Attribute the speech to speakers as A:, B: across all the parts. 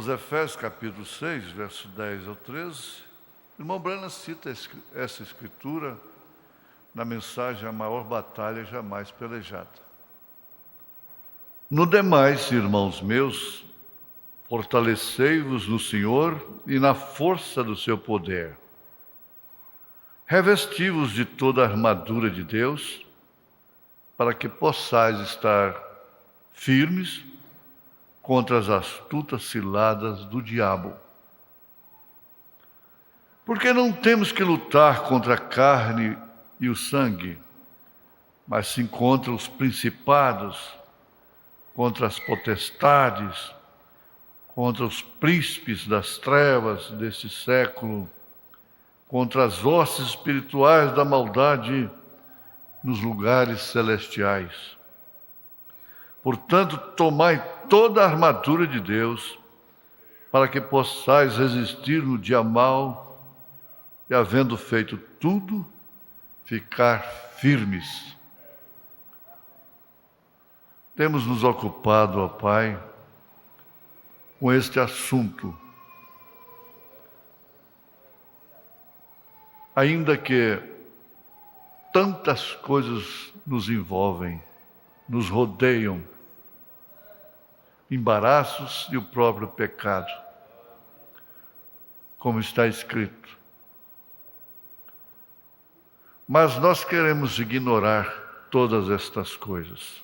A: aos Efésios capítulo 6, verso 10 ao 13, o irmão Branham cita essa escritura na mensagem A Maior Batalha Jamais Pelejada. No demais, irmãos meus, fortalecei-vos no Senhor e na força do seu poder. Revesti-vos de toda a armadura de Deus, para que possais estar firmes contra as astutas ciladas do diabo. Porque não temos que lutar contra a carne e o sangue, mas sim contra os principados, contra as potestades, contra os príncipes das trevas deste século, contra as hostes espirituais da maldade nos lugares celestiais. Portanto, tomai toda a armadura de Deus, para que possais resistir no dia mau e, havendo feito tudo, ficar firmes. Temos nos ocupado, ó Pai, com este assunto. Ainda que tantas coisas nos envolvem, nos rodeiam, embaraços e o próprio pecado, como está escrito. Mas nós queremos ignorar todas estas coisas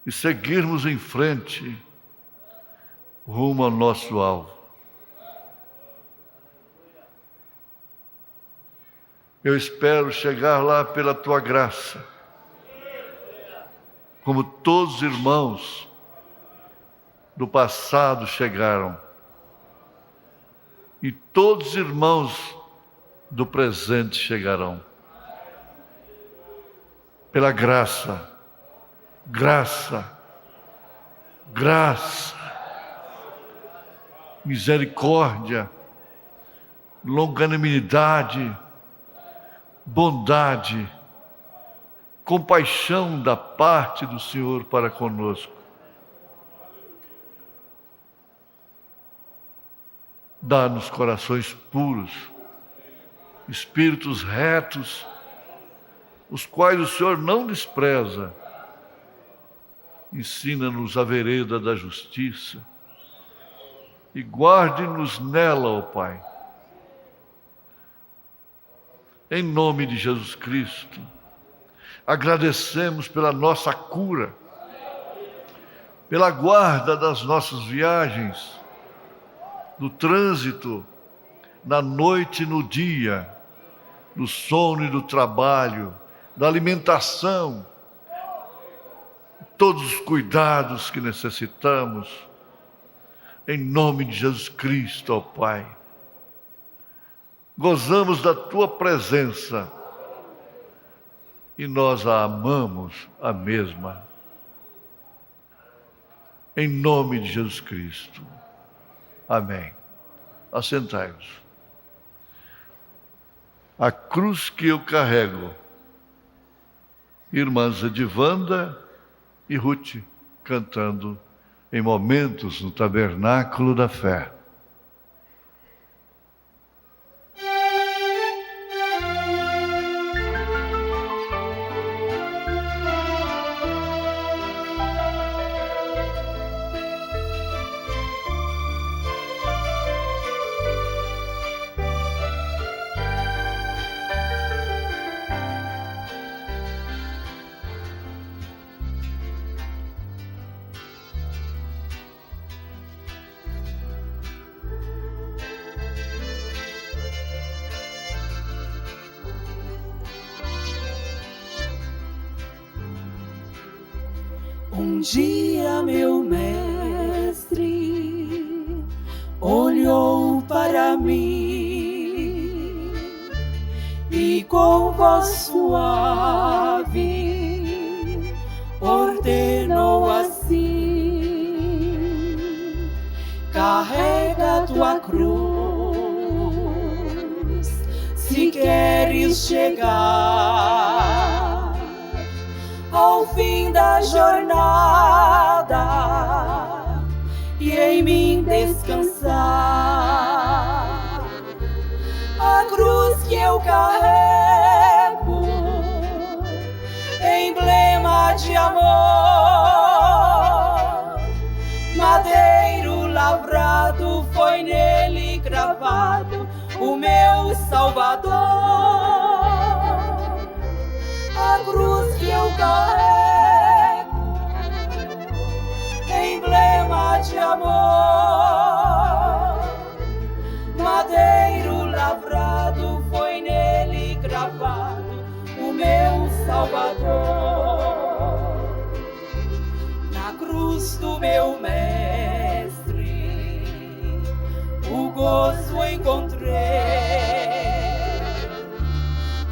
A: e seguirmos em frente rumo ao nosso alvo. Eu espero chegar lá pela tua graça, como todos os irmãos do passado chegaram, e todos os irmãos do presente chegarão. Pela graça, misericórdia, longanimidade, bondade, compaixão da parte do Senhor para conosco. Dá-nos corações puros, espíritos retos, os quais o Senhor não despreza. Ensina-nos a vereda da justiça e guarde-nos nela, ó Pai. Em nome de Jesus Cristo, agradecemos pela nossa cura, pela guarda das nossas viagens, do trânsito, na noite e no dia, do sono e do trabalho, da alimentação, todos os cuidados que necessitamos, em nome de Jesus Cristo, ó Pai. Gozamos da tua presença e nós a amamos a mesma. Em nome de Jesus Cristo. Amém. Assentai-vos. A cruz que eu carrego, irmãs Edivanda e Ruth, cantando em momentos no Tabernáculo da Fé.
B: Um dia meu mestre olhou para mim e com voz suave ordenou assim: carrega tua cruz se queres chegar ao fim da jornada e em mim descansar. A cruz que eu carrego, emblema de amor, madeiro lavrado, foi nele gravado o meu Salvador. A cruz que eu carrego, emblema de amor, madeiro lavrado, foi nele gravado o meu Salvador. Na cruz do meu mestre, o gozo encontrei,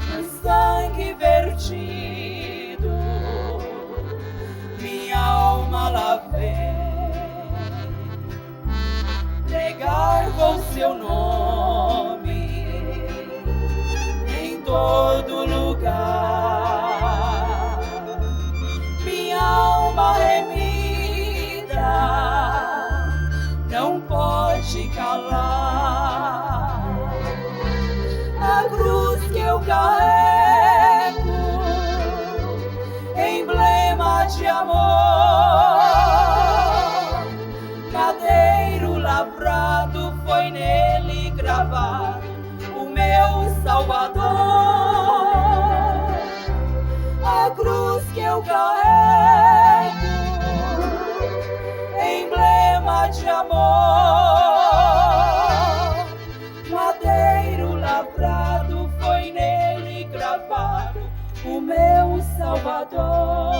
B: no sangue vertido, minha alma lavei. Pregar com seu nome em todo lugar, minha alma remida não pode calar. A cruz que eu carrego, emblema de amor, madeiro lavrado, foi nele gravado o meu Salvador. A cruz que eu carrego, emblema de amor, madeiro lavrado, foi nele gravado o meu Salvador.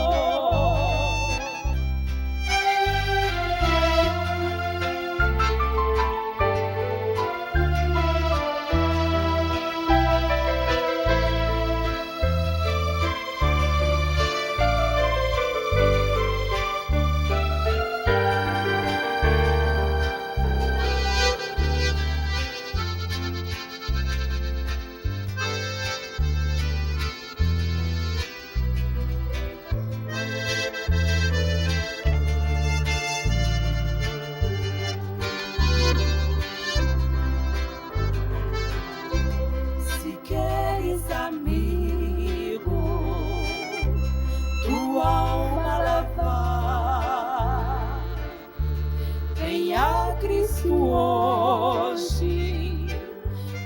B: Hoje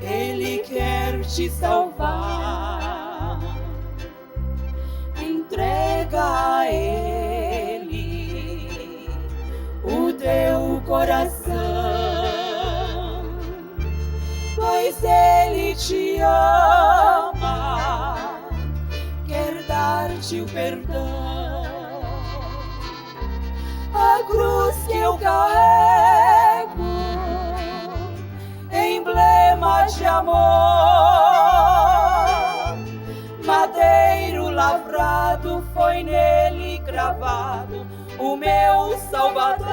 B: Ele quer te salvar. Entrega a Ele o teu coração, pois Ele te ama, quer dar-te o perdão. A cruz que eu carrego, emblema de amor, madeiro lavrado, foi nele gravado o meu Salvador.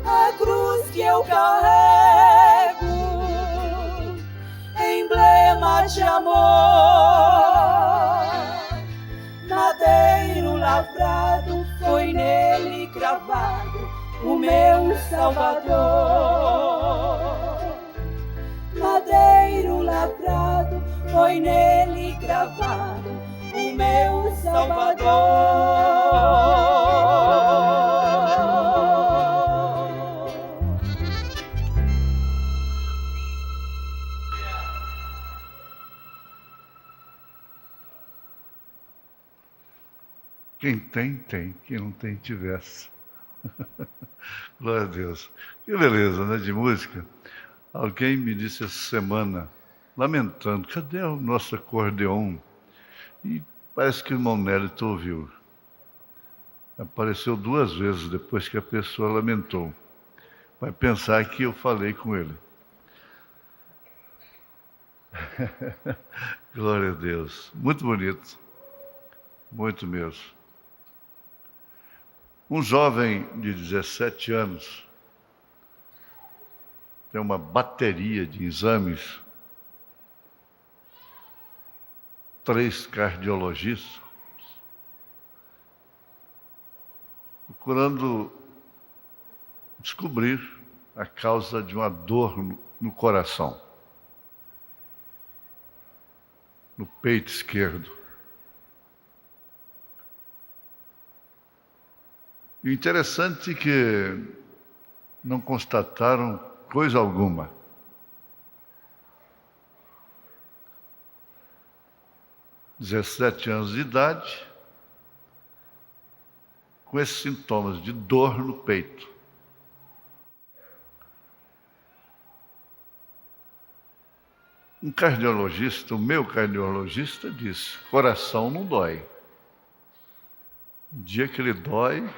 B: A cruz que eu carrego, emblema de amor, madeiro lavrado, foi nele gravado o meu Salvador. Madeiro lavrado, foi nele gravado o meu Salvador.
A: Quem tem, tem. Quem não tem, tivesse. Glória a Deus. Que beleza, né, de música. Alguém me disse essa semana, lamentando, cadê o nosso acordeon? E parece que o irmão Nélito ouviu. Apareceu 2 vezes depois que a pessoa lamentou. Vai pensar que eu falei com ele. Glória a Deus. Muito bonito. Muito mesmo. Um jovem de 17 anos tem uma bateria de exames, 3 cardiologistas, procurando descobrir a causa de uma dor no coração, no peito esquerdo. E o interessante é que não constataram coisa alguma. "17 anos de idade, com esses sintomas de dor no peito. Um cardiologista, o meu cardiologista, disse: coração não dói. O dia que ele dói,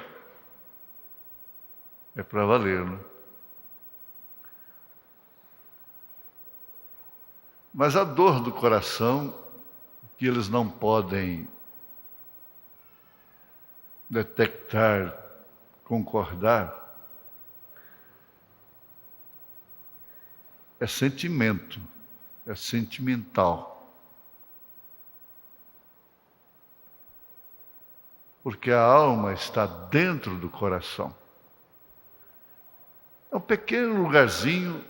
A: é para valer, né? Mas a dor do coração, que eles não podem detectar, concordar, é sentimento, é sentimental. Porque a alma está dentro do coração. É um pequeno lugarzinho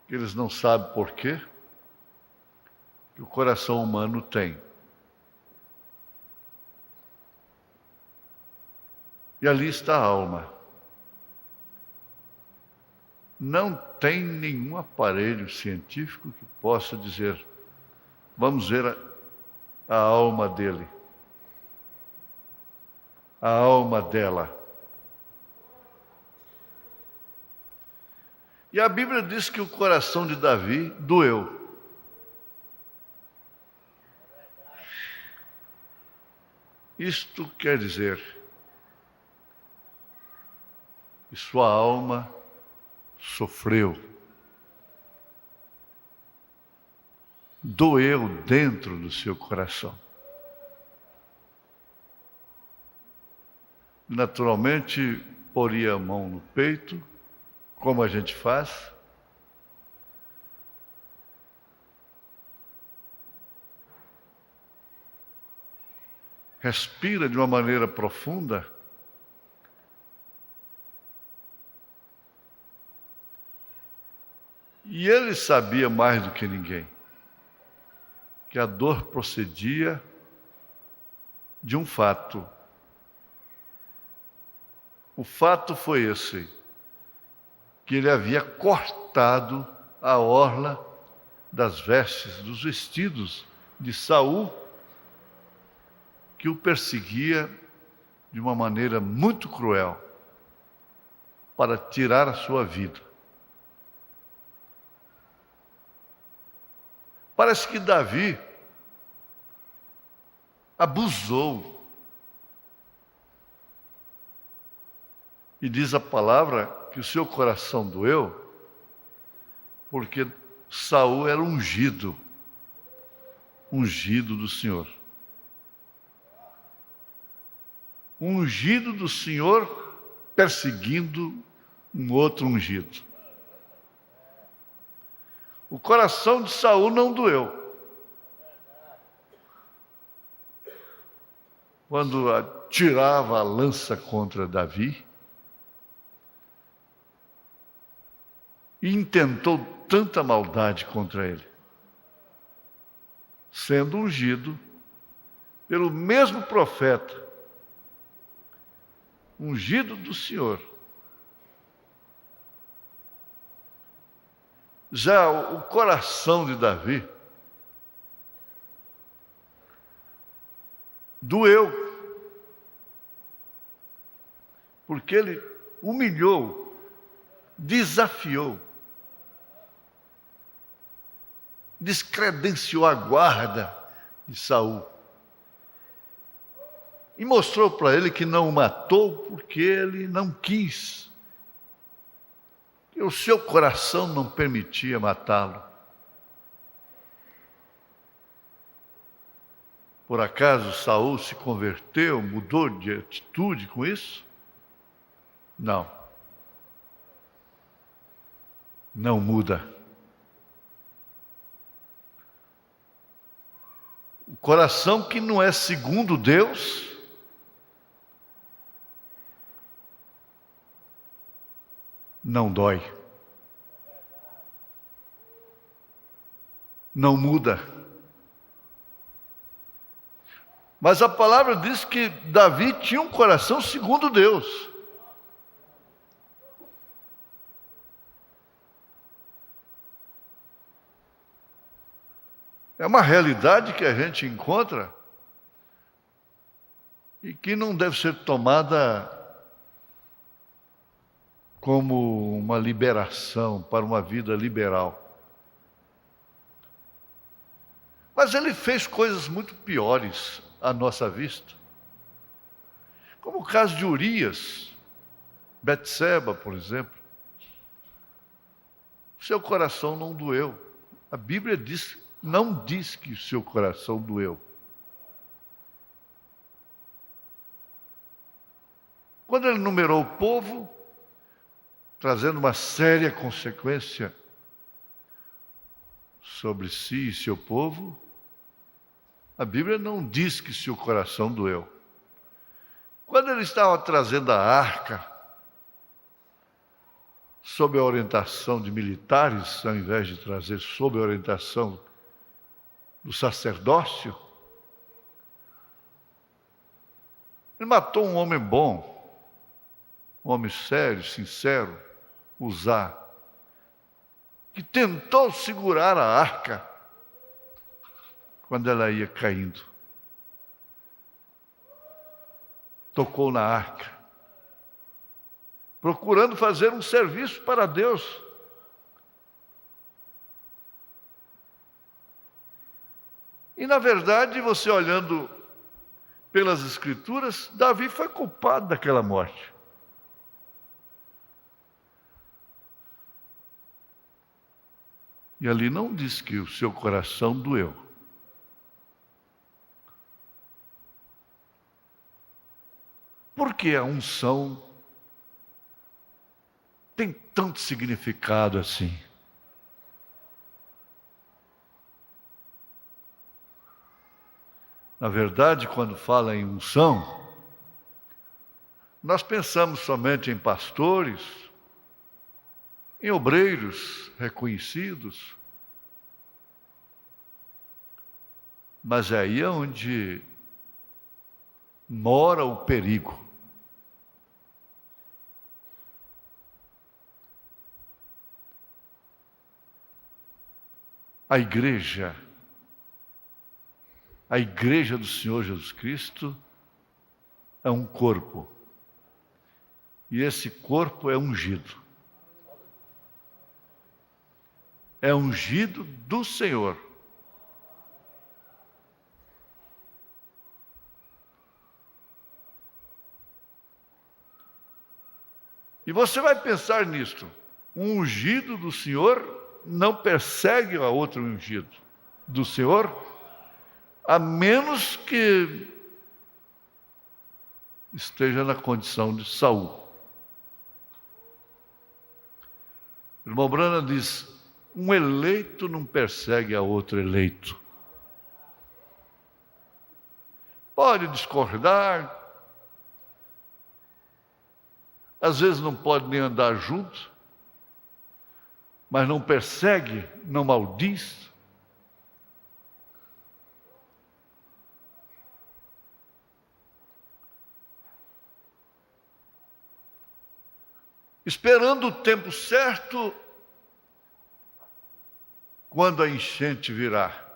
A: que eles não sabem por quê, que o coração humano tem. E ali está a alma. Não tem nenhum aparelho científico que possa dizer: vamos ver a alma dele, a alma dela. E a Bíblia diz que o coração de Davi doeu. Isto quer dizer que sua alma sofreu, doeu dentro do seu coração. Naturalmente, poria a mão no peito, como a gente faz, respira de uma maneira profunda, e ele sabia mais do que ninguém que a dor procedia de um fato. O fato foi esse, que ele havia cortado a orla das vestes, dos vestidos de Saul, que o perseguia de uma maneira muito cruel, para tirar a sua vida. Parece que Davi abusou. E diz a palavra que o seu coração doeu, porque Saul era ungido do Senhor. Ungido do Senhor perseguindo um outro ungido. O coração de Saul não doeu. Quando atirava a lança contra Davi, e intentou tanta maldade contra ele, sendo ungido pelo mesmo profeta, ungido do Senhor. Já o coração de Davi doeu, porque ele humilhou, desafiou, descredenciou a guarda de Saul e mostrou para ele que não o matou porque ele não quis, que o seu coração não permitia matá-lo. Por acaso Saul se converteu, mudou de atitude com isso? Não. Não muda. O coração que não é segundo Deus não dói, não muda. Mas a palavra diz que Davi tinha um coração segundo Deus. É uma realidade que a gente encontra e que não deve ser tomada como uma liberação para uma vida liberal. Mas ele fez coisas muito piores à nossa vista, como o caso de Urias, Betseba, por exemplo. Seu coração não doeu. A Bíblia não diz que o seu coração doeu. Quando ele numerou o povo, trazendo uma séria consequência sobre si e seu povo, a Bíblia não diz que seu coração doeu. Quando ele estava trazendo a arca, sob a orientação de militares, ao invés de trazer sob a orientação do sacerdócio, ele matou um homem bom, um homem sério, sincero, Uzá, que tentou segurar a arca quando ela ia caindo. Tocou na arca, procurando fazer um serviço para Deus. E, na verdade, você olhando pelas Escrituras, Davi foi culpado daquela morte. E ali não diz que o seu coração doeu. Por que a unção tem tanto significado assim? Na verdade, quando fala em unção, nós pensamos somente em pastores, em obreiros reconhecidos, mas é aí onde mora o perigo. A igreja do Senhor Jesus Cristo é um corpo, e esse corpo é ungido. É ungido do Senhor. E você vai pensar nisto: um ungido do Senhor não persegue a outro ungido do Senhor, a menos que esteja na condição de Saul. O irmão Branham diz: um eleito não persegue a outro eleito. Pode discordar, às vezes não pode nem andar junto, mas não persegue, não maldiz. Esperando o tempo certo, quando a enchente virá,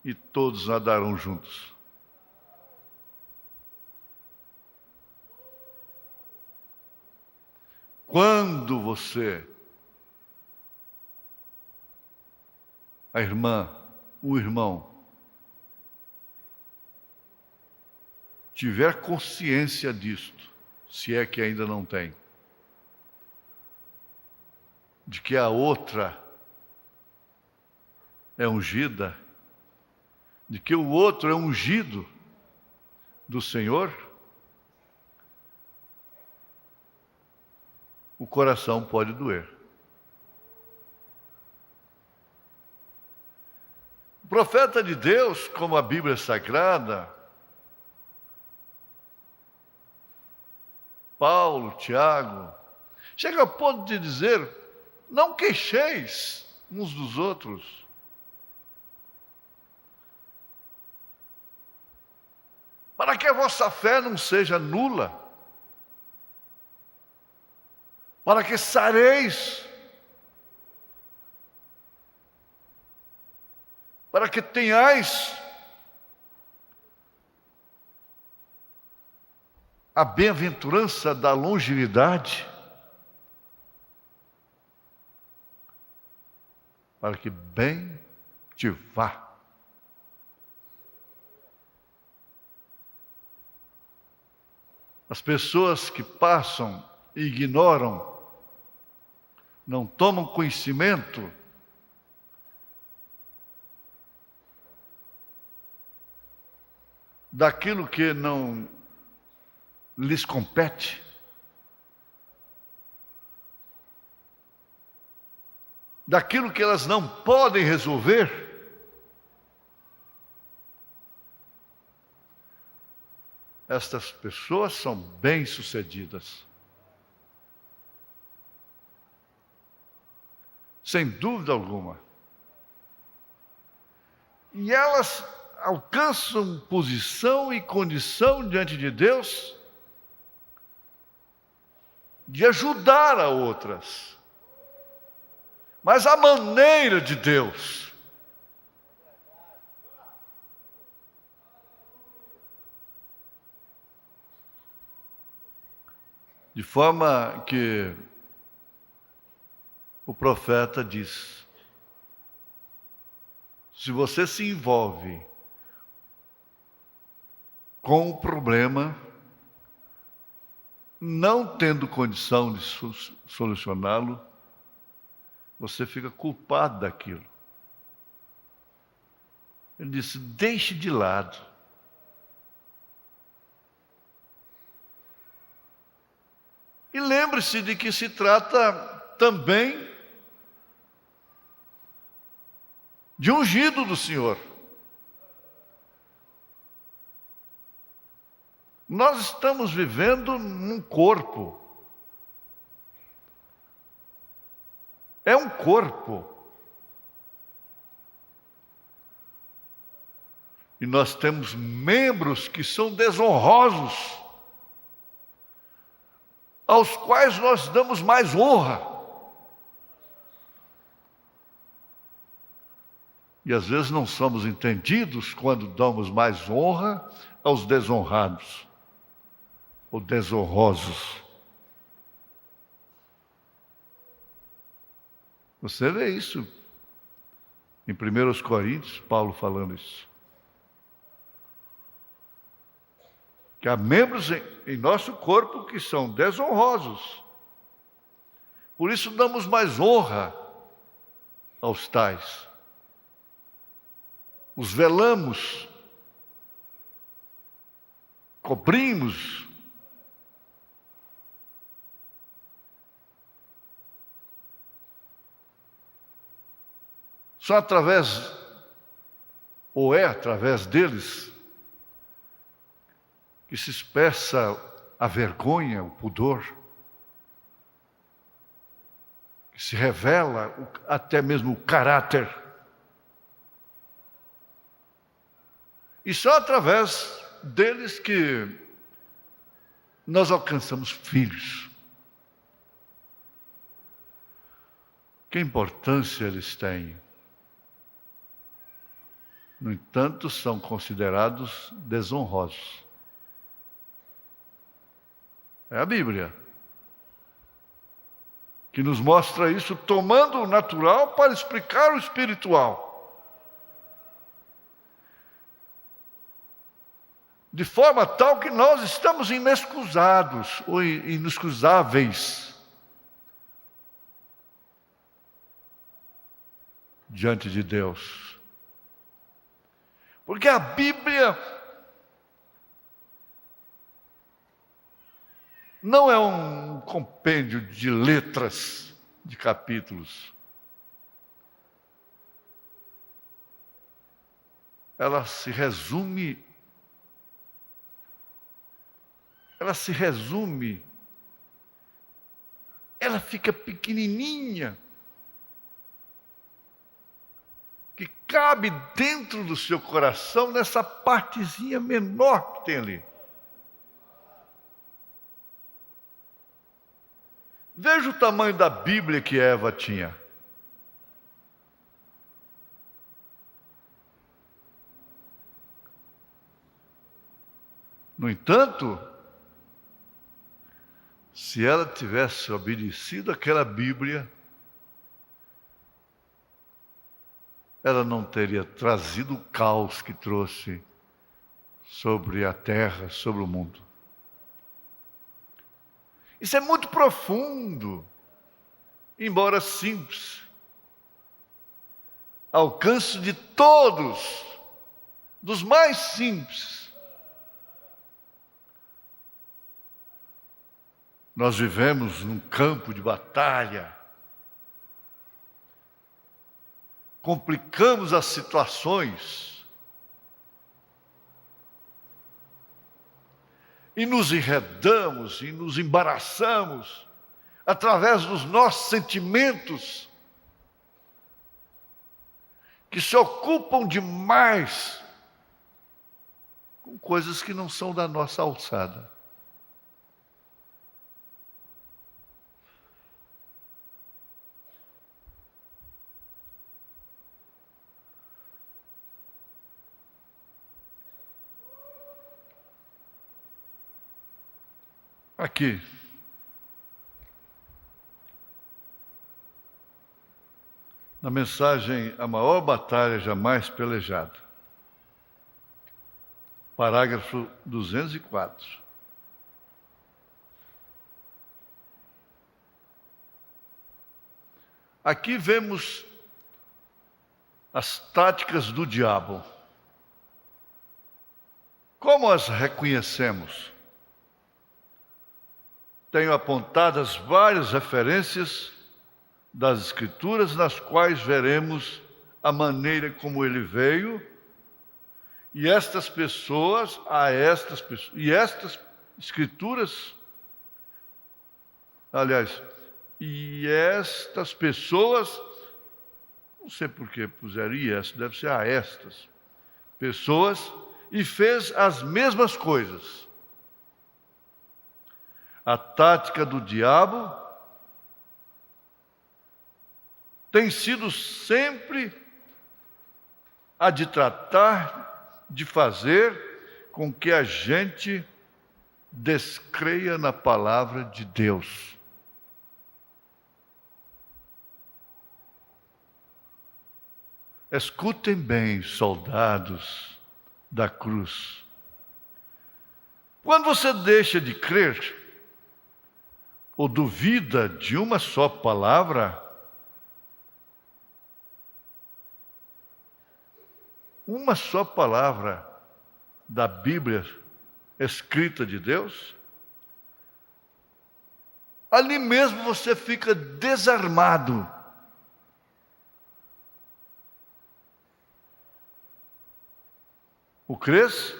A: e todos nadarão juntos. Quando você, a irmã, o irmão, tiver consciência disto, se é que ainda não tem, de que a outra é ungida, de que o outro é ungido do Senhor, o coração pode doer. O profeta de Deus, como a Bíblia Sagrada, Paulo, Tiago, Chega ao ponto de dizer: não queixeis uns dos outros. Para que a vossa fé não seja nula. Para que sareis. Para que tenhais a bem-aventurança da longevidade, para que bem te vá. As pessoas que passam e ignoram, não tomam conhecimento daquilo que não lhes compete, daquilo que elas não podem resolver, estas pessoas são bem-sucedidas. Sem dúvida alguma. E elas alcançam posição e condição diante de Deus de ajudar a outras. Mas a maneira de Deus. De forma que o profeta diz: se você se envolve com o problema, não tendo condição de solucioná-lo, você fica culpado daquilo. Ele disse: deixe de lado. E lembre-se de que se trata também de ungido do Senhor. Nós estamos vivendo num corpo. É um corpo. E nós temos membros que são desonrosos, aos quais nós damos mais honra. E às vezes não somos entendidos quando damos mais honra aos desonrados ou desonrosos. Você vê isso em 1 Coríntios, Paulo falando isso. Que há membros em nosso corpo que são desonrosos. Por isso damos mais honra aos tais. Os velamos, cobrimos. Só através, ou é através deles, que se expressa a vergonha, o pudor, que se revela até mesmo o caráter. E só através deles que nós alcançamos filhos. Que importância eles têm? No entanto, são considerados desonrosos. É a Bíblia que nos mostra isso, tomando o natural para explicar o espiritual. De forma tal que nós estamos inexcusados ou inexcusáveis diante de Deus. Porque a Bíblia não é um compêndio de letras, de capítulos. Ela se resume ela fica pequenininha, que cabe dentro do seu coração, nessa partezinha menor que tem ali. Veja o tamanho da Bíblia que Eva tinha. No entanto, se ela tivesse obedecido àquela Bíblia, ela não teria trazido o caos que trouxe sobre a terra, sobre o mundo. Isso é muito profundo, embora simples. Alcance de todos, dos mais simples. Nós vivemos num campo de batalha. Complicamos as situações. E nos enredamos e nos embaraçamos através dos nossos sentimentos, que se ocupam demais com coisas que não são da nossa alçada. Aqui, na mensagem A Maior Batalha Jamais Pelejada, parágrafo 204. Aqui vemos as táticas do diabo. Como as reconhecemos? Tenho apontadas várias referências das Escrituras, nas quais veremos a maneira como ele veio, e estas Escrituras, aliás, e estas pessoas, não sei por que puseram estas, deve ser a estas pessoas, e fez as mesmas coisas. A tática do diabo tem sido sempre a de tratar de fazer com que a gente descreia na palavra de Deus. Escutem bem, soldados da cruz. Quando você deixa de crer, ou duvida de uma só palavra, uma só palavra da Bíblia escrita de Deus, ali mesmo você fica desarmado. O crês?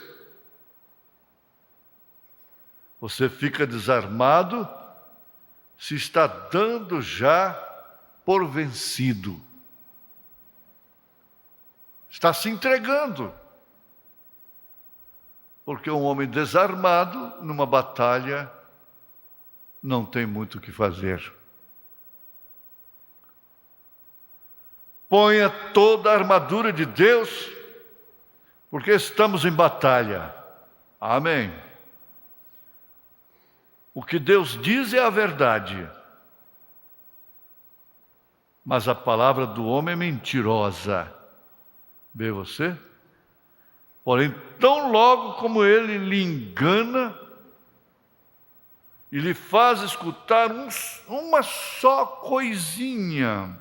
A: Você fica desarmado se está dando já por vencido. Está se entregando. Porque um homem desarmado, numa batalha, não tem muito o que fazer. Ponha toda a armadura de Deus, porque estamos em batalha. Amém. O que Deus diz é a verdade, mas a palavra do homem é mentirosa. Vê você? Porém, tão logo como ele lhe engana e lhe faz escutar uma só coisinha,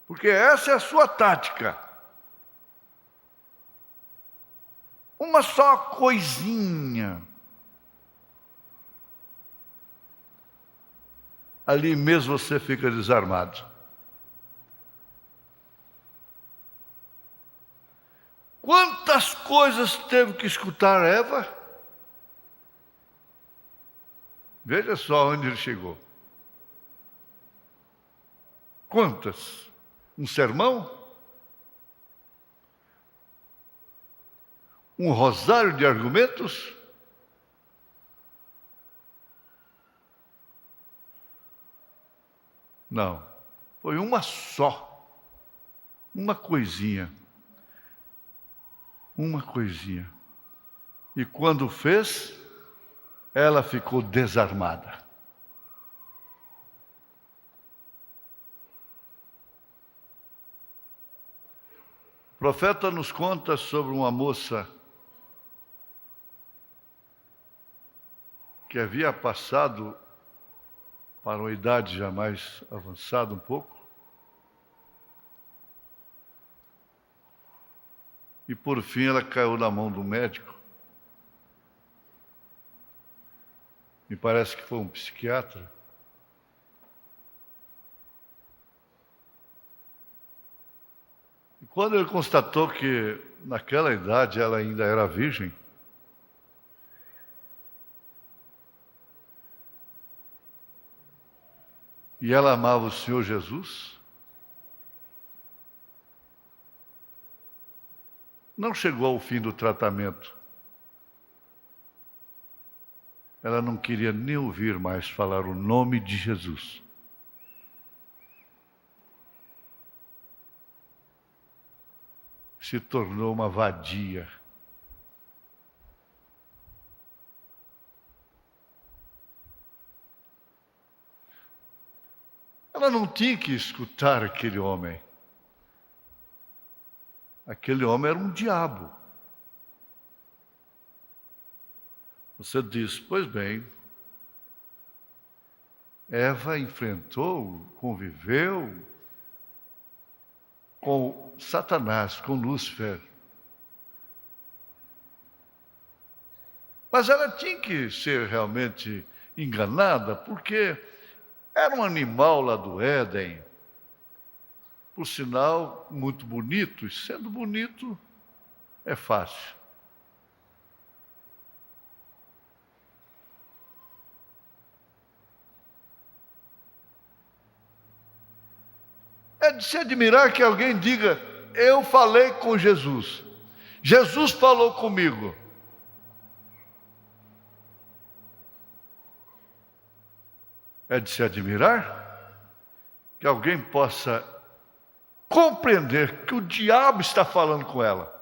A: porque essa é a sua tática. Uma só coisinha. Ali mesmo você fica desarmado. Quantas coisas teve que escutar Eva? Veja só onde ele chegou. Quantas? Um sermão? Um rosário de argumentos? Não. Foi uma só. Uma coisinha. Uma coisinha. E quando fez, ela ficou desarmada. O profeta nos conta sobre uma moça que havia passado para uma idade já mais avançada um pouco, e por fim ela caiu na mão do médico. Me parece que foi um psiquiatra. E quando ele constatou que naquela idade ela ainda era virgem, e ela amava o Senhor Jesus, não chegou ao fim do tratamento. Ela não queria nem ouvir mais falar o nome de Jesus. Se tornou uma vadia. Ela não tinha que escutar aquele homem. Aquele homem era um diabo. Você diz, pois bem, Eva enfrentou, conviveu com Satanás, com Lúcifer. Mas ela tinha que ser realmente enganada, porque era um animal lá do Éden, por sinal, muito bonito, e sendo bonito, é fácil. É de se admirar que alguém diga, eu falei com Jesus. Jesus falou comigo. É de se admirar que alguém possa compreender que o diabo está falando com ela.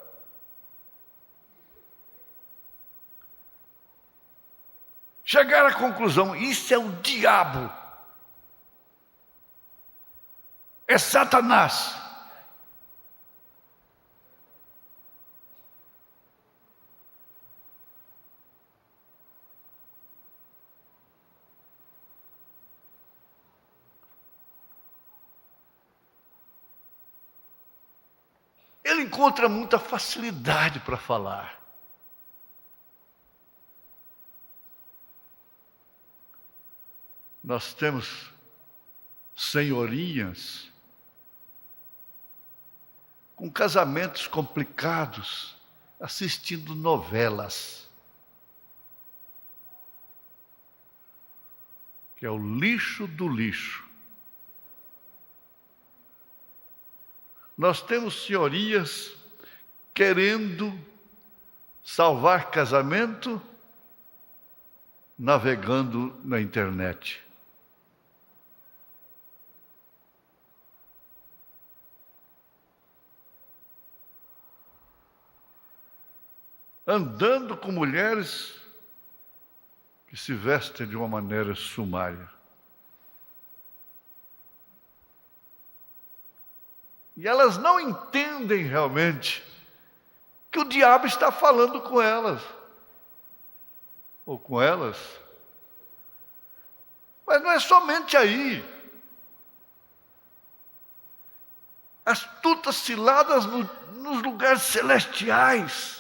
A: Chegar à conclusão, isso é o diabo. É Satanás. Ele encontra muita facilidade para falar. Nós temos senhorinhas com casamentos complicados, assistindo novelas, que é o lixo do lixo. Nós temos senhorias querendo salvar casamento navegando na internet. Andando com mulheres que se vestem de uma maneira sumária. E elas não entendem realmente que o diabo está falando com elas, ou com elas. Mas não é somente aí. Astutas ciladas nos lugares celestiais.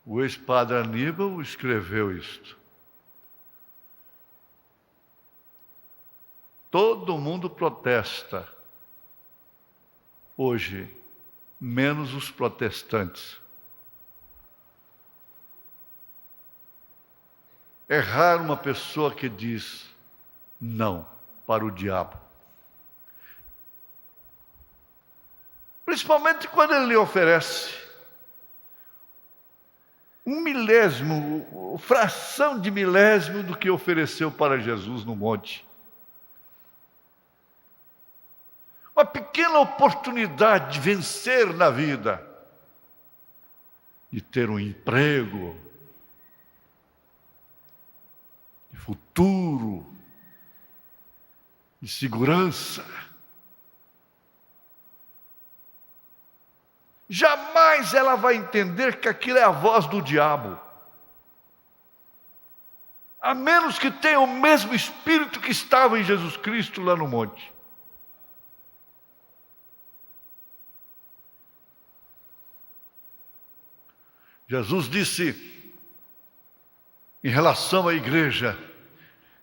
A: O ex-padre Aníbal escreveu isto. Todo mundo protesta hoje, menos os protestantes. É raro uma pessoa que diz não para o diabo. Principalmente quando ele lhe oferece um milésimo, fração de milésimo do que ofereceu para Jesus no monte. Uma pequena oportunidade de vencer na vida, de ter um emprego, de futuro, de segurança. Jamais ela vai entender que aquilo é a voz do diabo. A menos que tenha o mesmo espírito que estava em Jesus Cristo lá no monte. Jesus disse em relação à igreja: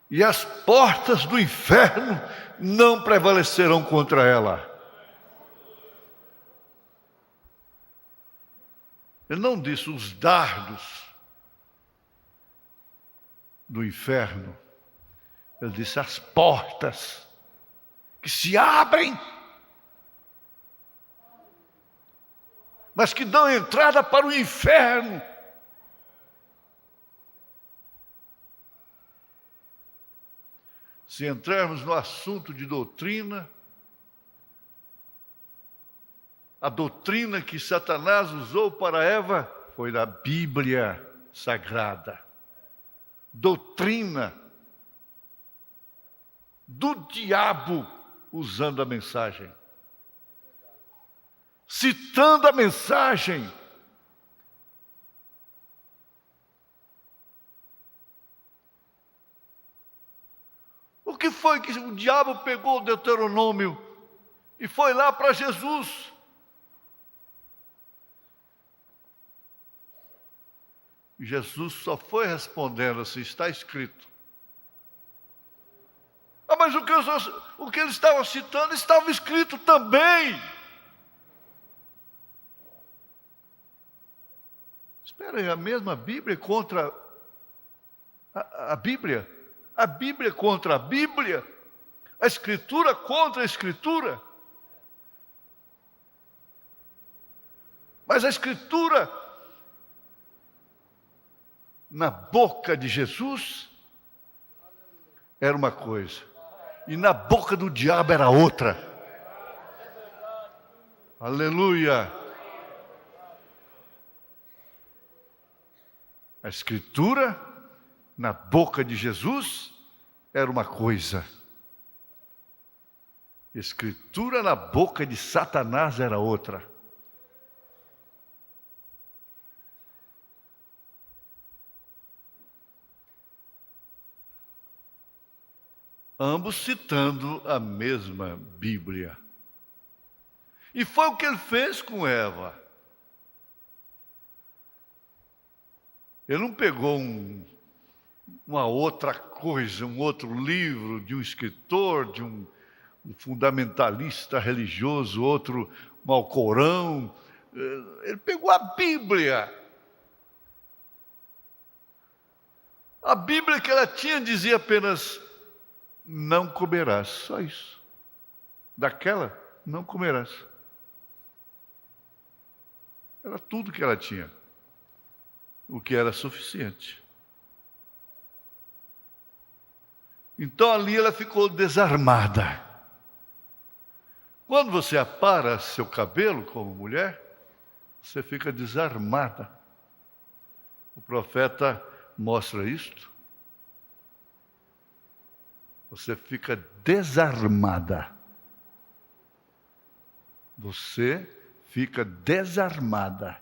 A: e as portas do inferno não prevalecerão contra ela. Ele não disse os dardos do inferno. Ele disse as portas que se abrem, mas que dão entrada para o inferno. Se entrarmos no assunto de doutrina, a doutrina que Satanás usou para Eva foi da Bíblia Sagrada. Doutrina do diabo usando a mensagem. Citando a mensagem. O que foi que o diabo pegou o Deuteronômio e foi lá para Jesus? Jesus só foi respondendo assim: está escrito. Mas o que ele estava citando estava escrito também. Espera aí, a mesma Bíblia contra a Bíblia? A Bíblia contra a Bíblia? A Escritura contra a Escritura? Mas a Escritura na boca de Jesus era uma coisa, e na boca do diabo era outra. Aleluia! A Escritura na boca de Jesus era uma coisa, a Escritura na boca de Satanás era outra. Ambos citando a mesma Bíblia. E foi o que ele fez com Eva. Ele não pegou uma outra coisa, um outro livro de um escritor, de um fundamentalista religioso, outro, um Alcorão. Ele pegou a Bíblia. A Bíblia que ela tinha dizia apenas: não comerás, só isso. Daquela, não comerás. Era tudo que ela tinha, o que era suficiente. Então ali ela ficou desarmada. Quando você apara seu cabelo como mulher, você fica desarmada. O profeta mostra isto. Você fica desarmada. Você fica desarmada.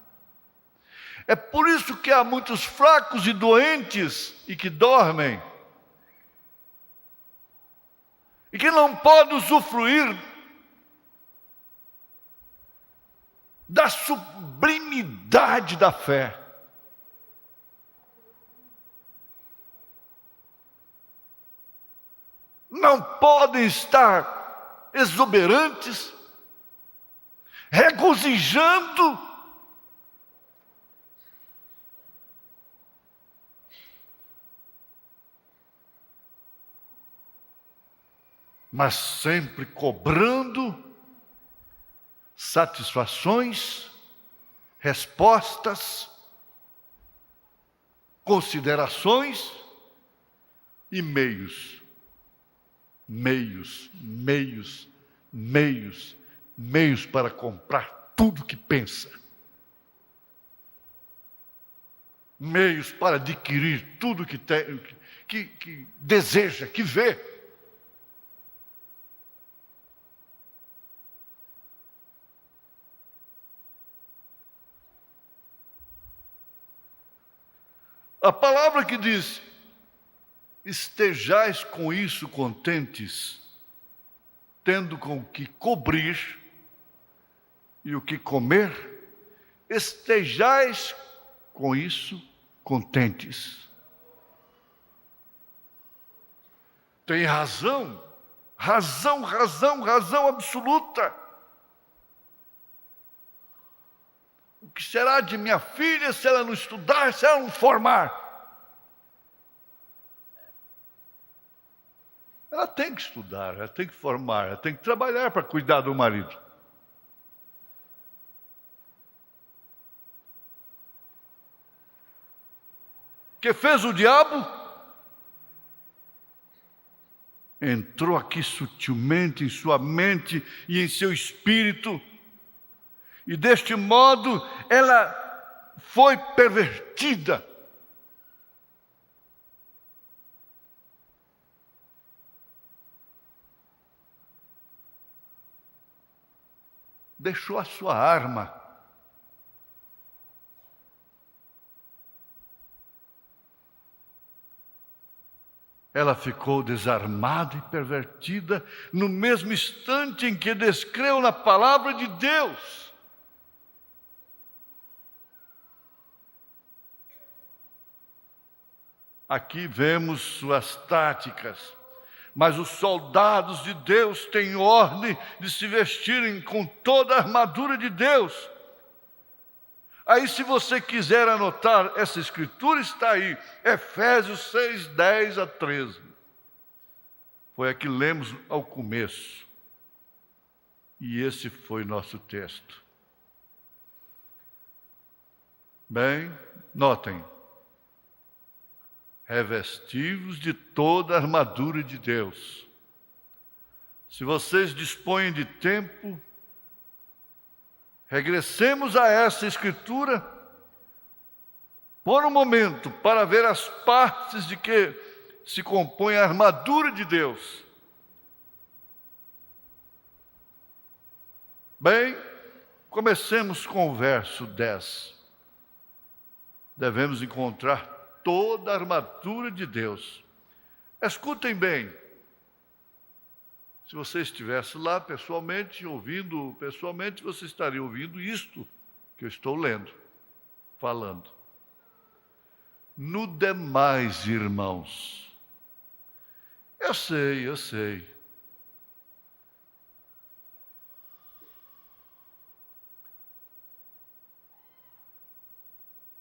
A: É por isso que há muitos fracos e doentes e que dormem. E que não podem usufruir da sublimidade da fé. Não podem estar exuberantes, regozijando. Mas sempre cobrando satisfações, respostas, considerações e meios para comprar tudo que pensa. Meios para adquirir tudo que tem, que deseja, que vê. A palavra que diz: estejais com isso contentes, tendo com o que cobrir e o que comer, estejais com isso contentes. Tem razão absoluta. O que será de minha filha se ela não estudar, se ela não formar? Ela tem que estudar, ela tem que formar, ela tem que trabalhar para cuidar do marido. Que fez o diabo? Entrou aqui sutilmente em sua mente e em seu espírito, e deste modo ela foi pervertida. Deixou a sua arma. Ela ficou desarmada e pervertida no mesmo instante em que descreu na palavra de Deus. Aqui vemos suas táticas, mas os soldados de Deus têm ordem de se vestirem com toda a armadura de Deus. Aí, se você quiser anotar essa escritura, está aí, Efésios 6, 10 a 13. Foi a que lemos ao começo. E esse foi nosso texto. Bem, notem. Revestivos de toda a armadura de Deus. Se vocês dispõem de tempo, regressemos a essa escritura por um momento para ver as partes de que se compõe a armadura de Deus. Bem, comecemos com o verso 10. Devemos encontrar toda a armadura de Deus. Escutem bem. Se você estivesse lá pessoalmente, ouvindo pessoalmente, você estaria ouvindo isto que eu estou lendo, falando. No demais, irmãos, eu sei.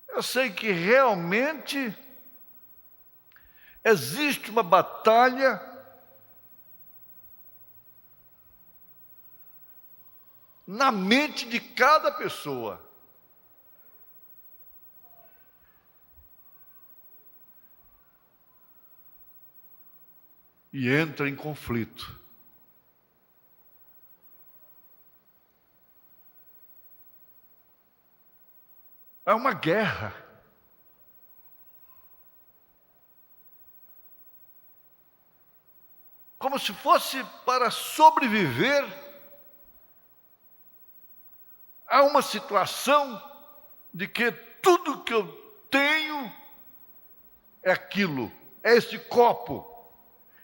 A: Eu sei que realmente existe uma batalha na mente de cada pessoa. E entra em conflito. É uma guerra. Como se fosse para sobreviver a uma situação de que tudo que eu tenho é aquilo, é este copo,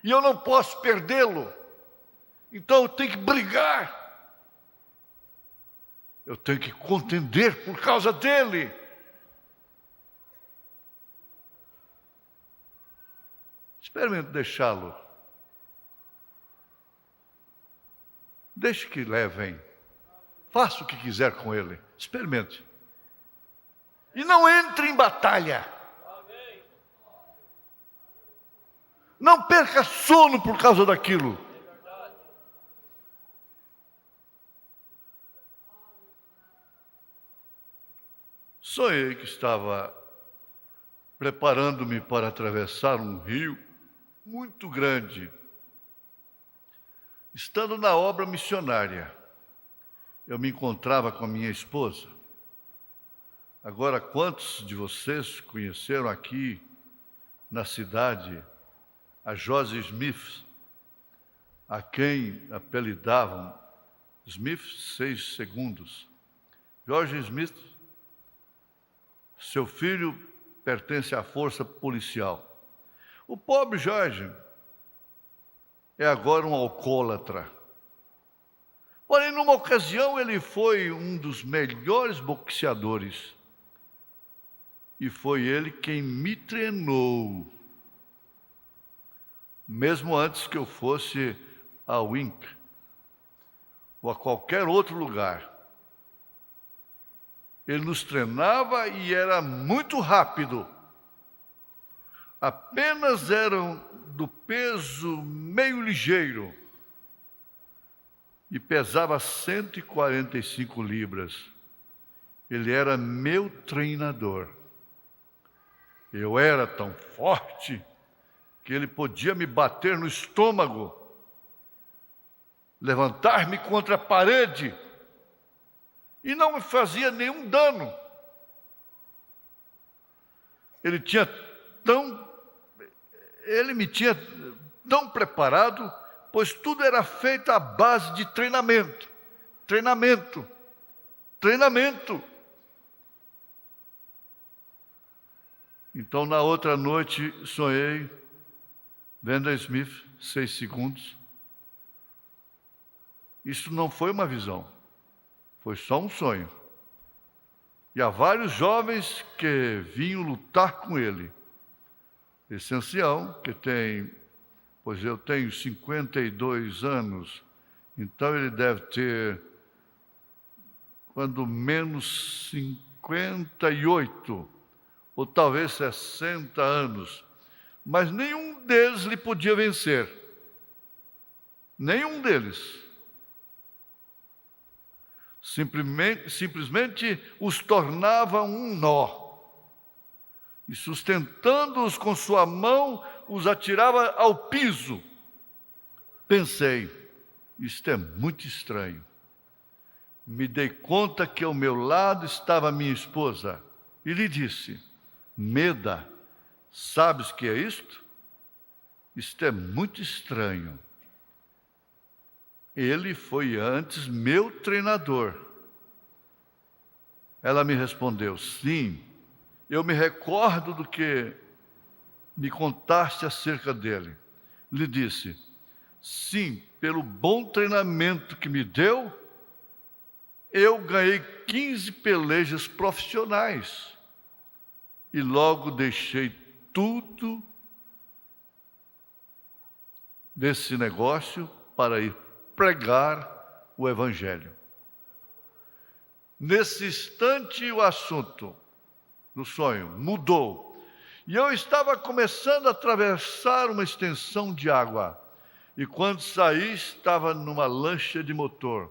A: e eu não posso perdê-lo. Então eu tenho que brigar. Eu tenho que contender por causa dele. Experimente deixá-lo. Deixe que levem. Faça o que quiser com ele. Experimente. E não entre em batalha. Não perca sono por causa daquilo. Sonhei que estava preparando-me para atravessar um rio muito grande. Estando na obra missionária, eu me encontrava com a minha esposa. Agora, quantos de vocês conheceram aqui na cidade a Josie Smith, a quem apelidavam Smith 6 segundos? George Smith, seu filho pertence à força policial. O pobre Jorge é agora um alcoólatra. Porém, numa ocasião, ele foi um dos melhores boxeadores. E foi ele quem me treinou. Mesmo antes que eu fosse a Wink ou a qualquer outro lugar. Ele nos treinava e era muito rápido. Apenas eram do peso meio ligeiro. E pesava 145 libras. Ele era meu treinador. Eu era tão forte que ele podia me bater no estômago, levantar-me contra a parede e não me fazia nenhum dano. Ele me tinha tão preparado, pois tudo era feito à base de treinamento. Então, na outra noite, sonhei, vendo a Smith, 6 segundos. Isso não foi uma visão, foi só um sonho. E há vários jovens que vinham lutar com ele. Esse ancião, que tem, pois eu tenho 52 anos, então ele deve ter, quando menos, 58, ou talvez 60 anos. Mas nenhum deles lhe podia vencer. Nenhum deles. Simplesmente os tornava um nó. E sustentando-os com sua mão, os atirava ao piso. Pensei, isto é muito estranho. Me dei conta que ao meu lado estava minha esposa. E lhe disse, Meda, sabes o que é isto? Isto é muito estranho. Ele foi antes meu treinador. Ela me respondeu, sim, eu me recordo do que me contaste acerca dele. Lhe disse, sim, pelo bom treinamento que me deu, eu ganhei 15 pelejas profissionais. E logo deixei tudo desse negócio para ir pregar o Evangelho. Nesse instante, o assunto do sonho mudou. E eu estava começando a atravessar uma extensão de água. E quando saí, estava numa lancha de motor.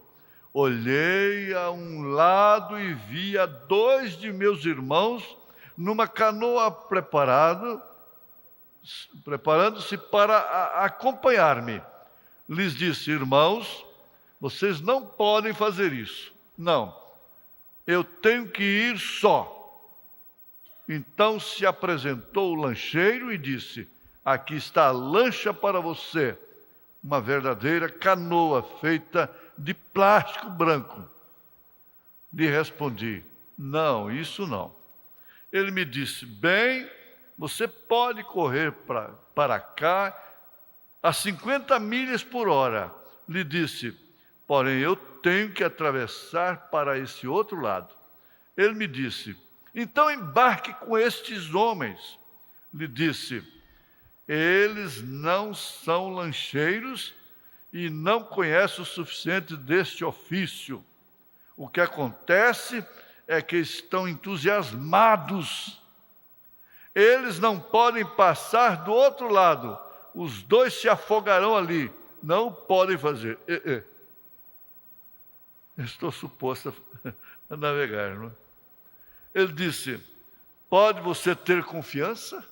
A: Olhei a um lado e vi a 2 de meus irmãos numa canoa preparando-se para acompanhar-me. Lhes disse, irmãos, vocês não podem fazer isso. Não, eu tenho que ir só. Então se apresentou o lancheiro e disse, aqui está a lancha para você, uma verdadeira canoa feita de plástico branco. Lhe respondi, não, isso não. Ele me disse, bem, você pode correr para cá a 50 milhas por hora. Lhe disse, porém eu tenho que atravessar para esse outro lado. Ele me disse, então embarque com estes homens. Lhe disse, eles não são lancheiros e não conhecem o suficiente deste ofício. O que acontece é que estão entusiasmados. Eles não podem passar do outro lado. Os dois se afogarão ali. Não podem fazer. Estou suposto a navegar, não é? Ele disse: pode você ter confiança?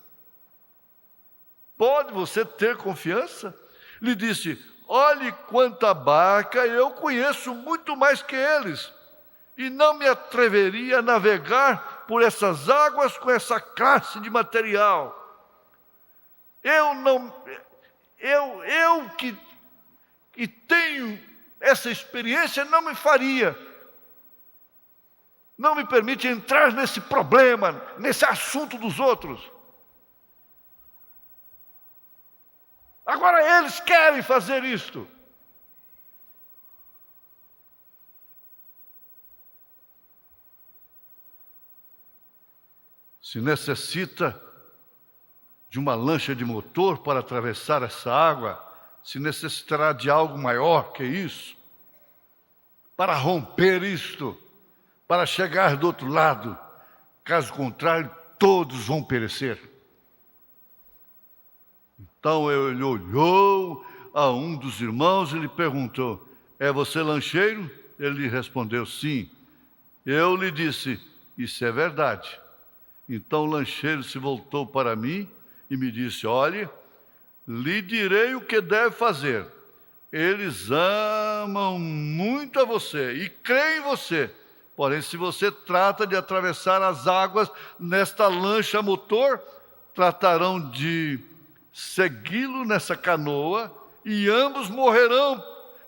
A: Pode você ter confiança? Lhe disse: olhe quanta barca, eu conheço muito mais que eles, e não me atreveria a navegar por essas águas com essa classe de material. Eu que tenho essa experiência, não me faria. Não me permite entrar nesse problema, nesse assunto dos outros. Agora eles querem fazer isto. Se necessita de uma lancha de motor para atravessar essa água, se necessitará de algo maior que isso, para romper isto, para chegar do outro lado. Caso contrário, todos vão perecer. Então ele olhou a um dos irmãos e lhe perguntou: é você lancheiro? Ele respondeu: sim. Eu lhe disse: isso é verdade. Então o lancheiro se voltou para mim e me disse: olhe, lhe direi o que deve fazer. Eles amam muito a você e creem em você. Porém, se você trata de atravessar as águas nesta lancha a motor, tratarão de segui-lo nessa canoa e ambos morrerão,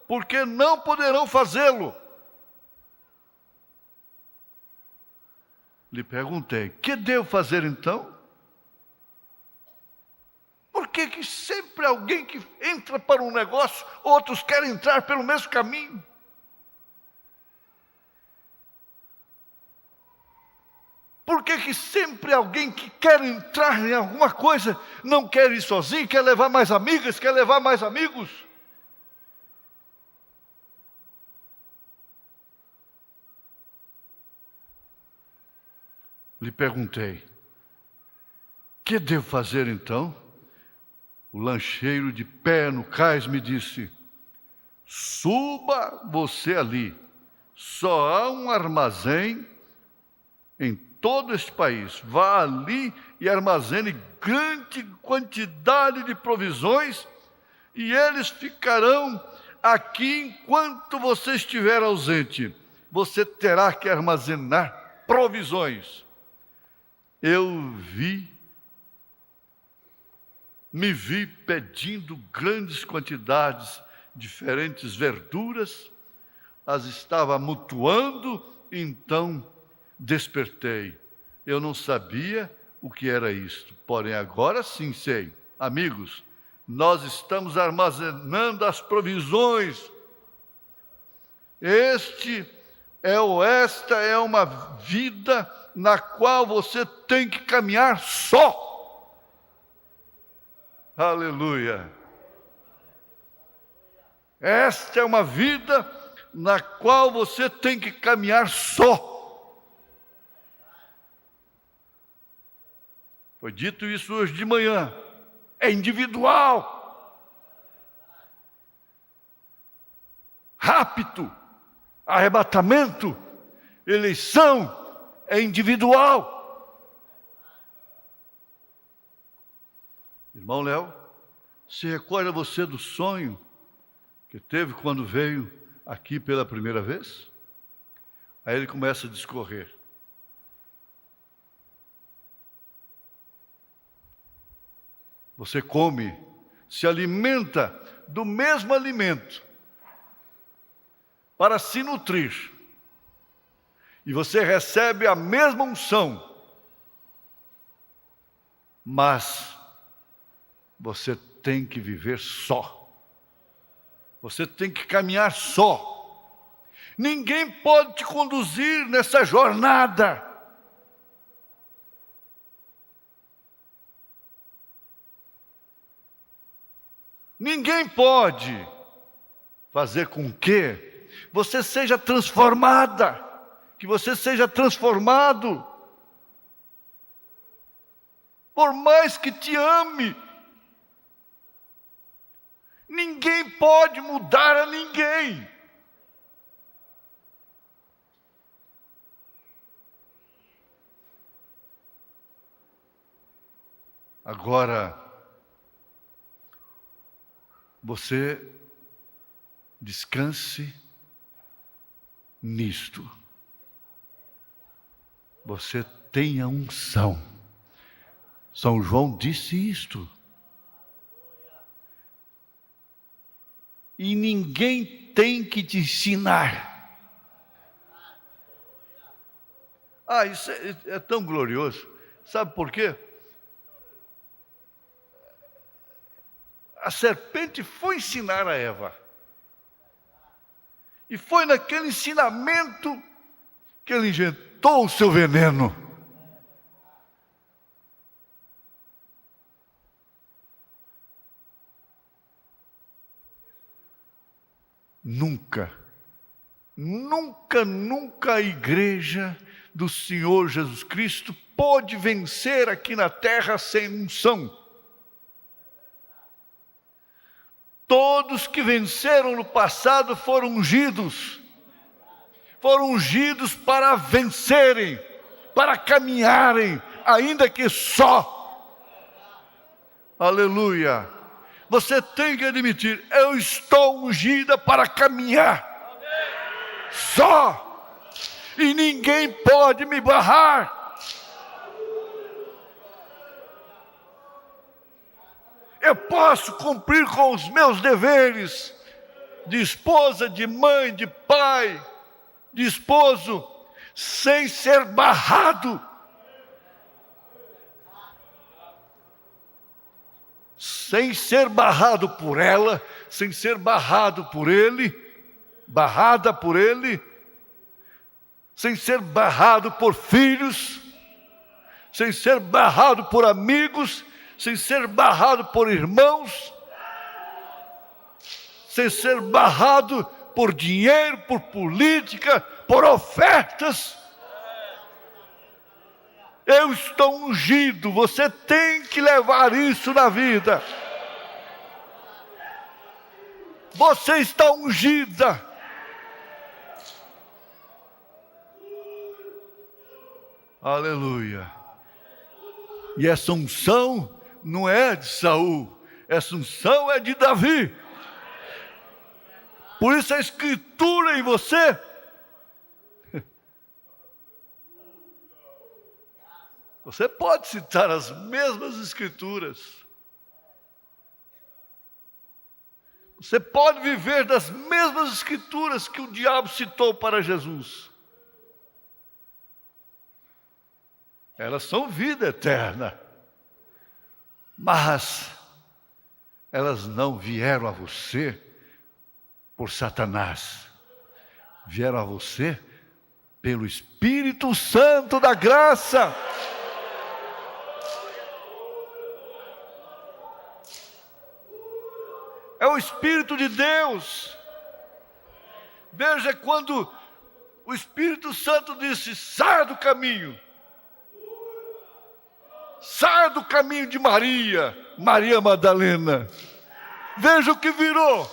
A: porque não poderão fazê-lo. Lhe perguntei: que devo fazer então? Por que sempre alguém que entra para um negócio, outros querem entrar pelo mesmo caminho? Por que sempre alguém que quer entrar em alguma coisa não quer ir sozinho, quer levar mais amigas, quer levar mais amigos? Lhe perguntei: que devo fazer então? O lancheiro, de pé no cais, me disse: suba você ali. Só há um armazém em todo este país. Vá ali e armazene grande quantidade de provisões, e eles ficarão aqui enquanto você estiver ausente. Você terá que armazenar provisões. Eu me vi pedindo grandes quantidades, diferentes verduras, as estava amontoando, então despertei. Eu não sabia o que era isto, porém agora sim sei. Amigos, nós estamos armazenando as provisões. Esta é uma vida na qual você tem que caminhar só. Aleluia. Esta é uma vida na qual você tem que caminhar só. Foi dito isso hoje de manhã. É individual. Rapto, arrebatamento, eleição, é individual. Irmão Léo, se recorda você do sonho que teve quando veio aqui pela primeira vez? Aí ele começa a discorrer. Você come, se alimenta do mesmo alimento para se nutrir. E você recebe a mesma unção. Mas você tem que viver só. Você tem que caminhar só. Ninguém pode te conduzir nessa jornada. Ninguém pode fazer com que você seja transformada, que você seja transformado. Por mais que te ame, ninguém pode mudar a ninguém. Agora, você descanse nisto. Você tem a unção. São João disse isto. E ninguém tem que te ensinar. Isso é tão glorioso. Sabe por quê? A serpente foi ensinar a Eva. E foi naquele ensinamento que ele injetou o seu veneno. Nunca a igreja do Senhor Jesus Cristo pôde vencer aqui na terra sem unção. Todos que venceram no passado foram ungidos para vencerem, para caminharem, ainda que só. Aleluia! Você tem que admitir, eu estou ungida para caminhar, só, e ninguém pode me barrar. Eu posso cumprir com os meus deveres de esposa, de mãe, de pai, de esposo, sem ser barrado. Sem ser barrado por ela, sem ser barrado por ele, barrada por ele, sem ser barrado por filhos, sem ser barrado por amigos, sem ser barrado por irmãos, sem ser barrado por dinheiro, por política, por ofertas. Eu estou ungido, você tem que levar isso na vida. Você está ungida. Aleluia. E essa unção não é de Saul, essa unção é de Davi. Por isso a escritura em você você pode citar as mesmas escrituras. Você pode viver das mesmas escrituras que o diabo citou para Jesus. Elas são vida eterna. Mas elas não vieram a você por Satanás. Vieram a você pelo Espírito Santo da graça. É o Espírito de Deus. Veja quando o Espírito Santo disse, saia do caminho. Saia do caminho de Maria, Maria Madalena. Veja o que virou.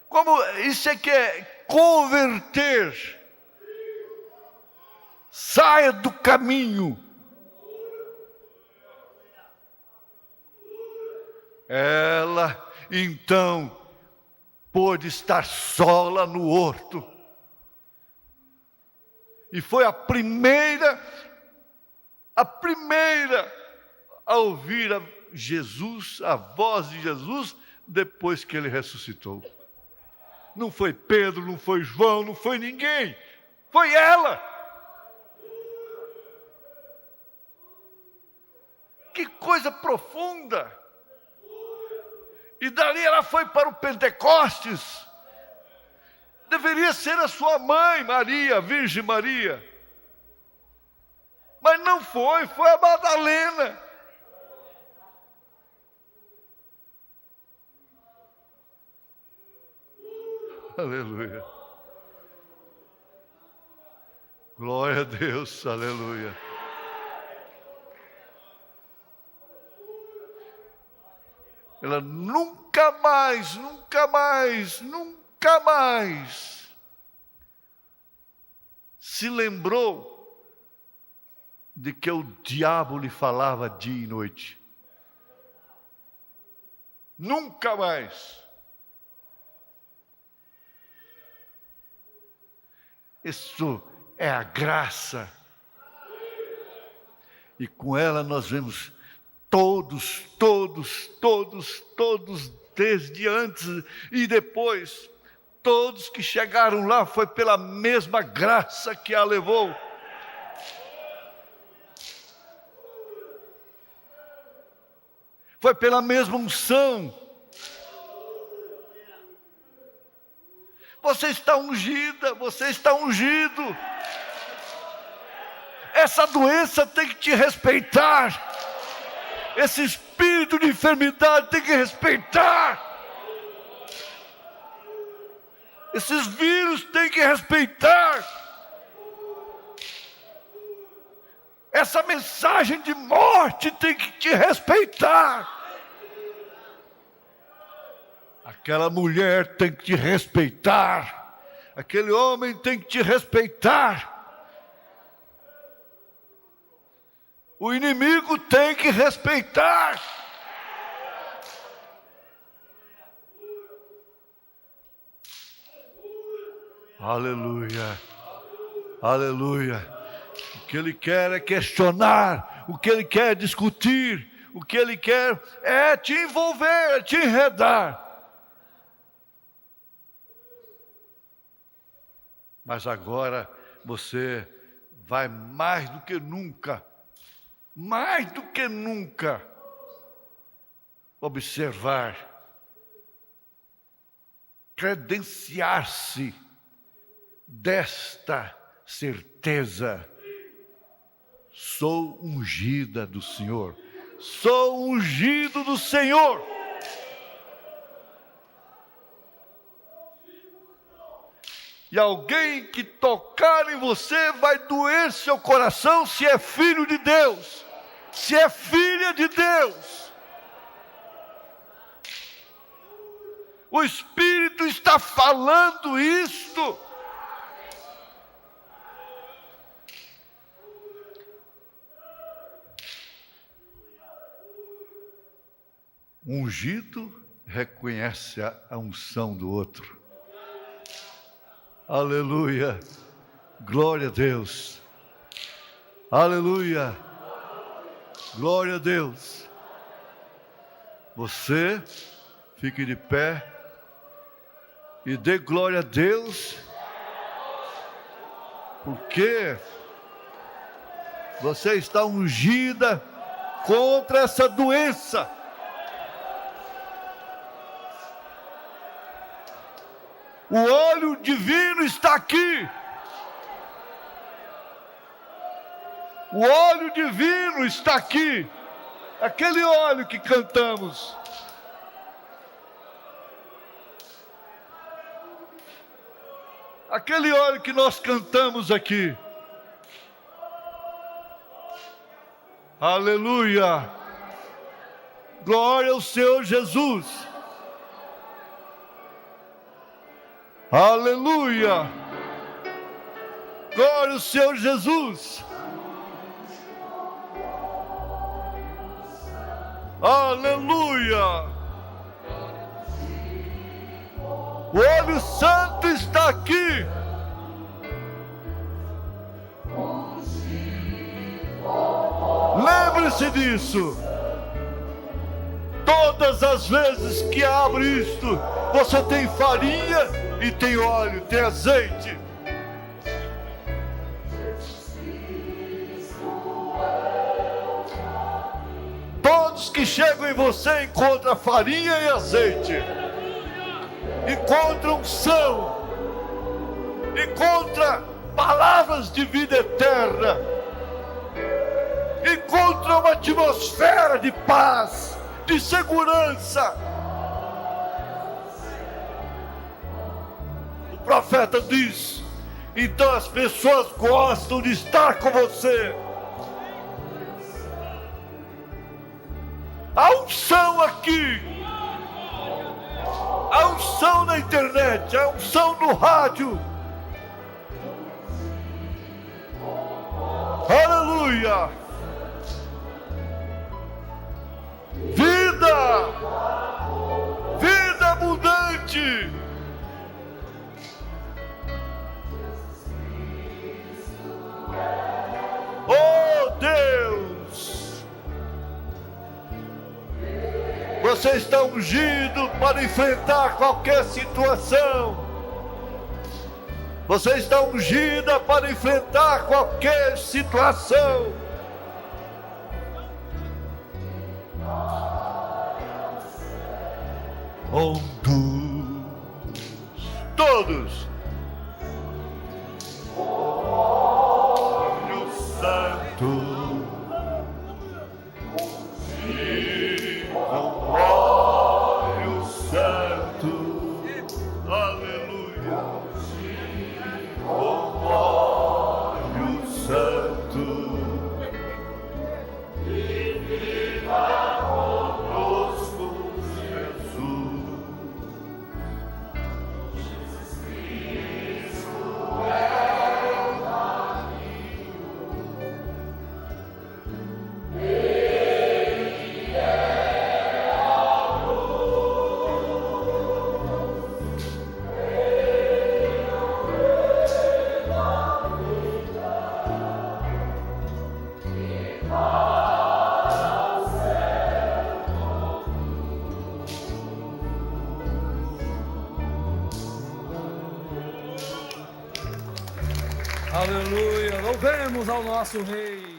A: Como isso é que é converter. Saia do caminho. Ela, então, pôde estar sola no horto. E foi a primeira a ouvir a Jesus, a voz de Jesus, depois que ele ressuscitou. Não foi Pedro, não foi João, não foi ninguém. Foi ela. Que coisa profunda. E dali ela foi para o Pentecostes. Deveria ser a sua mãe, Maria, a Virgem Maria. Mas não foi, foi a Madalena. Aleluia. Glória a Deus, aleluia. Ela nunca mais se lembrou de que o diabo lhe falava dia e noite. Nunca mais. Isso é a graça. E com ela nós vemos todos, desde antes e depois, todos que chegaram lá foi pela mesma graça que a levou. Foi pela mesma unção. Você está ungida, você está ungido. Essa doença tem que te respeitar. Esse espírito de enfermidade tem que respeitar. Esses vírus tem que respeitar. Essa mensagem de morte tem que te respeitar. Aquela mulher tem que te respeitar. Aquele homem tem que te respeitar. O inimigo tem que respeitar. Aleluia. Aleluia. O que ele quer é questionar. O que ele quer é discutir. O que ele quer é te envolver, é te enredar. Mas agora você vai mais do que nunca, observar, credenciar-se desta certeza: sou ungida do Senhor, sou ungido do Senhor. E alguém que tocar em você vai doer seu coração se é filho de Deus, se é filha de Deus. O Espírito está falando isto. Um ungido reconhece a unção do outro. Aleluia, glória a Deus, aleluia, glória a Deus. Você fique de pé e dê glória a Deus, porque você está ungida contra essa doença. O óleo divino está aqui. O óleo divino está aqui. Aquele óleo que cantamos. Aquele óleo que nós cantamos aqui. Aleluia. Glória ao Senhor Jesus. Aleluia! Glória ao Senhor Jesus! Aleluia! O óleo santo está aqui! Lembre-se disso! Todas as vezes que abre isto, você tem farinha e tem óleo, tem azeite. Todos que chegam em você encontram farinha e azeite, encontram unção, encontram palavras de vida eterna, encontram uma atmosfera de paz, de segurança. profeta diz. Então as pessoas gostam de estar com você. A unção aqui, a unção na internet, a unção no rádio. Aleluia! Vida! Vida abundante! Oh Deus! Você está ungido para enfrentar qualquer situação. Você está ungida para enfrentar qualquer situação. Todos. Olho Santo. Olho Santo. Aleluia. Olho Santo. E viva conosco, Jesus. Jesus Cristo é o caminho. Ele é a luz. Ele é a vida. E para o céu.
C: Aleluia, louvemos ao nosso Rei.